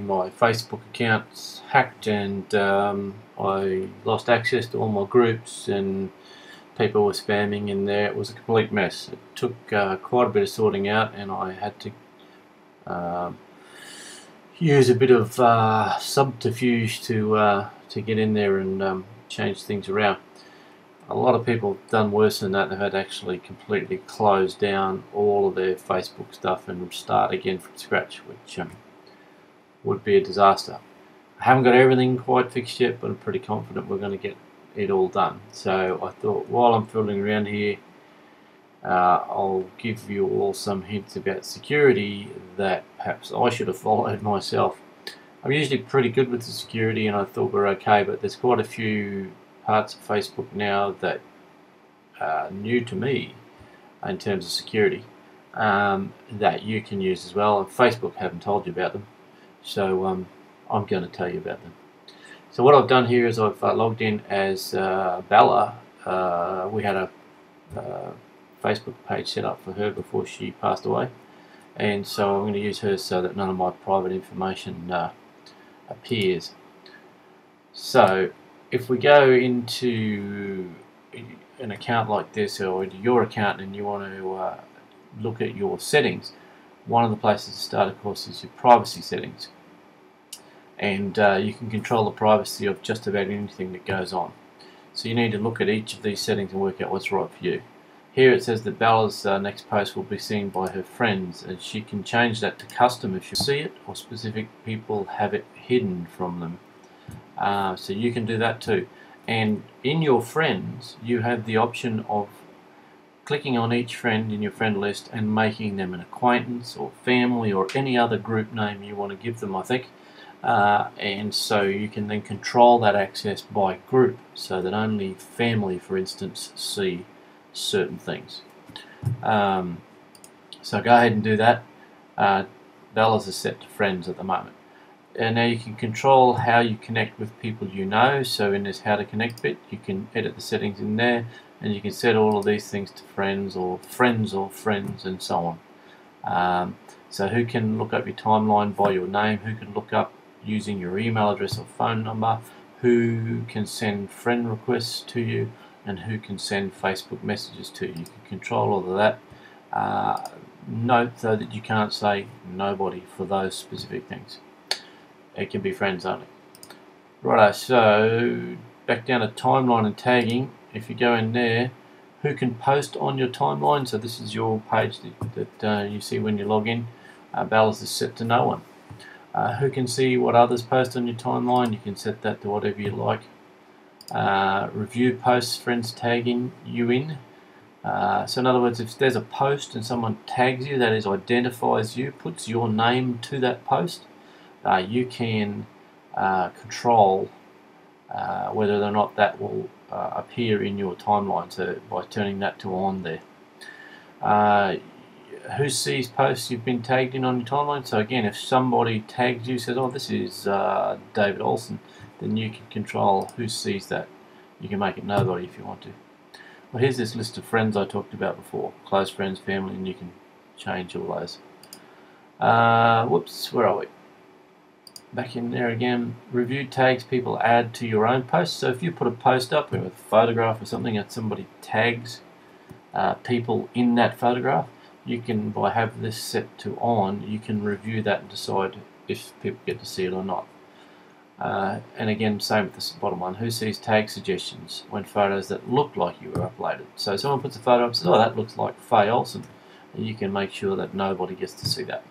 my Facebook account's hacked, and I lost access to all my groups, and people were spamming in there. It was a complete mess. It took quite a bit of sorting out, and I had to use a bit of subterfuge to get in there and change things around. A lot of people have done worse than that. They've had to actually completely close down all of their Facebook stuff and start again from scratch, which would be a disaster. I haven't got everything quite fixed yet, but I'm pretty confident we're going to get it all done. So I thought, while I'm fiddling around here, I'll give you all some hints about security that perhaps I should have followed myself. I'm usually pretty good with the security, and I thought we're okay, but there's quite a few parts of Facebook now that are new to me in terms of security that you can use as well, and Facebook haven't told you about them, so I'm going to tell you about them. So what I've done here is I've logged in as Bella. We had a Facebook page set up for her before she passed away, and so I'm going to use her so that none of my private information appears. So if we go into an account like this, or into your account, and you want to look at your settings, one of the places to start, of course, is your privacy settings, and you can control the privacy of just about anything that goes on. So you need to look at each of these settings and work out what's right for you. Here it says that Bella's next post will be seen by her friends, and she can change that to custom if you see it, or specific people have it hidden from them. So you can do that too. And in your friends, you have the option of clicking on each friend in your friend list and making them an acquaintance or family or any other group name you want to give them, I think. And so you can then control that access by group, so that only family, for instance, see certain things. So go ahead and do that. Bella's is set to friends at the moment. And now you can control how you connect with people you know. So in this how to connect bit, you can edit the settings in there, and you can set all of these things to friends or friends or friends, and so on. So who can look up your timeline by your name, who can look up using your email address or phone number, who can send friend requests to you, and who can send Facebook messages to you. You can control all of that. Note though that you can't say nobody for those specific things. It can be friends only. Righto, so back down to timeline and tagging. If you go in there, who can post on your timeline? So this is your page that you see when you log in. Bella's is set to no one. Who can see what others post on your timeline? You can set that to whatever you like. Review posts friends tagging you in. So in other words, if there's a post and someone tags you, that is, identifies you, puts your name to that post, you can control whether or not that will appear in your timeline, so by turning that to on there. Who sees posts you've been tagged in on your timeline? So again, if somebody tags you, says, oh, this is David Olsen, then you can control who sees that. You can make it nobody if you want to. Well, here's this list of friends I talked about before, close friends, family, and you can change all those. Whoops, where are we? Back in there again. Review tags people add to your own posts. So if you put a post up with a photograph or something and somebody tags people in that photograph, you can, by having this set to on, you can review that and decide if people get to see it or not. And again, same with this bottom one. Who sees tag suggestions when photos that look like you were uploaded? So someone puts a photo up and says, oh, that looks like Faye Olsen, and you can make sure that nobody gets to see that.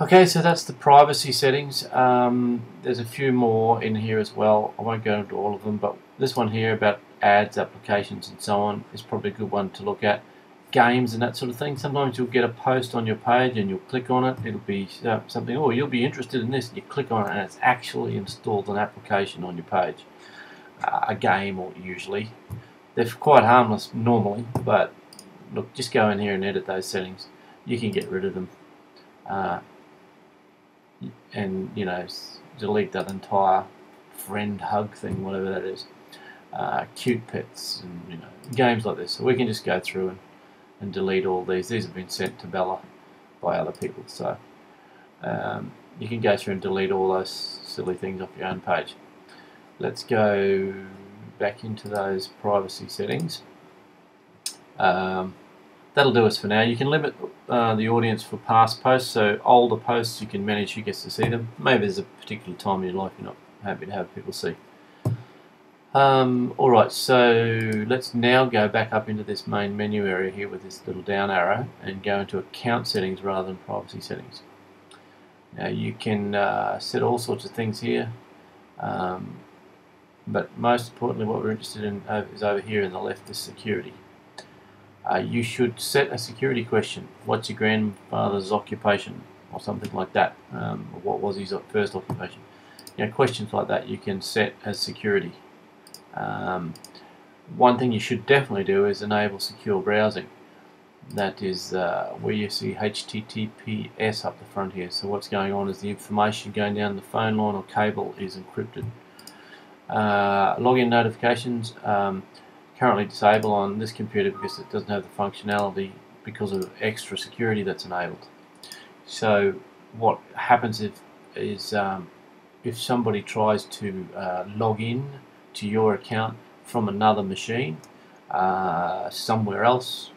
Okay, so that's the privacy settings. There's a few more in here as well. I won't go into all of them, but this one here about ads, applications, and so on is probably a good one to look at. Games and that sort of thing. Sometimes you'll get a post on your page and you'll click on it. It'll be something, oh, you'll be interested in this. And you click on it and it's actually installed an application on your page. A game, or usually. They're quite harmless normally, but look, just go in here and edit those settings. You can get rid of them. And, you know, delete that entire friend hug thing, whatever that is. Cute pets and, you know, games like this. So we can just go through and delete all these. These have been sent to Bella by other people. So You can go through and delete all those silly things off your own page. Let's go back into those privacy settings. That'll do us for now. You can limit the audience for past posts, so older posts you can manage who gets to see them. Maybe there's a particular time in your life you're not happy to have people see. Alright, so let's now go back up into this main menu area here with this little down arrow and go into account settings rather than privacy settings. Now you can set all sorts of things here, but most importantly what we're interested in is over here in the left, is security. You should set a security question. What's your grandfather's occupation, or something like that? What was his first occupation? You know, questions like that you can set as security. One thing you should definitely do is enable secure browsing. That is where you see HTTPS up the front here. So what's going on is the information going down the phone line or cable is encrypted. Login notifications currently disabled on this computer because it doesn't have the functionality because of extra security that's enabled. So what happens is if somebody tries to log in to your account from another machine somewhere else,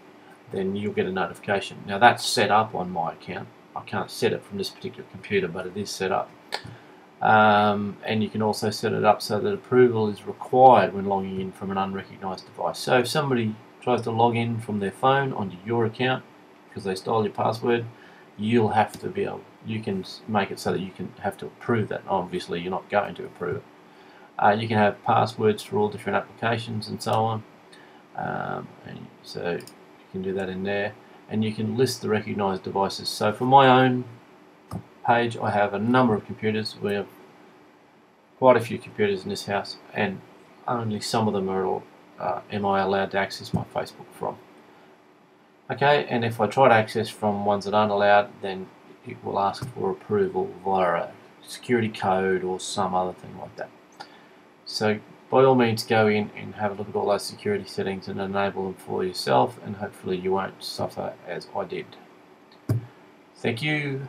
then you'll get a notification. Now that's set up on my account. I can't set it from this particular computer, but it is set up. And you can also set it up so that approval is required when logging in from an unrecognised device. So if somebody tries to log in from their phone onto your account because they stole your password, you'll have to be able, you can make it so that you can have to approve that. Obviously you're not going to approve it. You can have passwords for all different applications and so on, and so you can do that in there, and you can list the recognised devices. So for my own page I have a number of computers. We have quite a few computers in this house, and only some of them are am I allowed to access my Facebook from. Okay, and if I try to access from ones that aren't allowed, then it will ask for approval via a security code or some other thing like that. So by all means go in and have a look at all those security settings and enable them for yourself, and hopefully you won't suffer as I did. Thank you.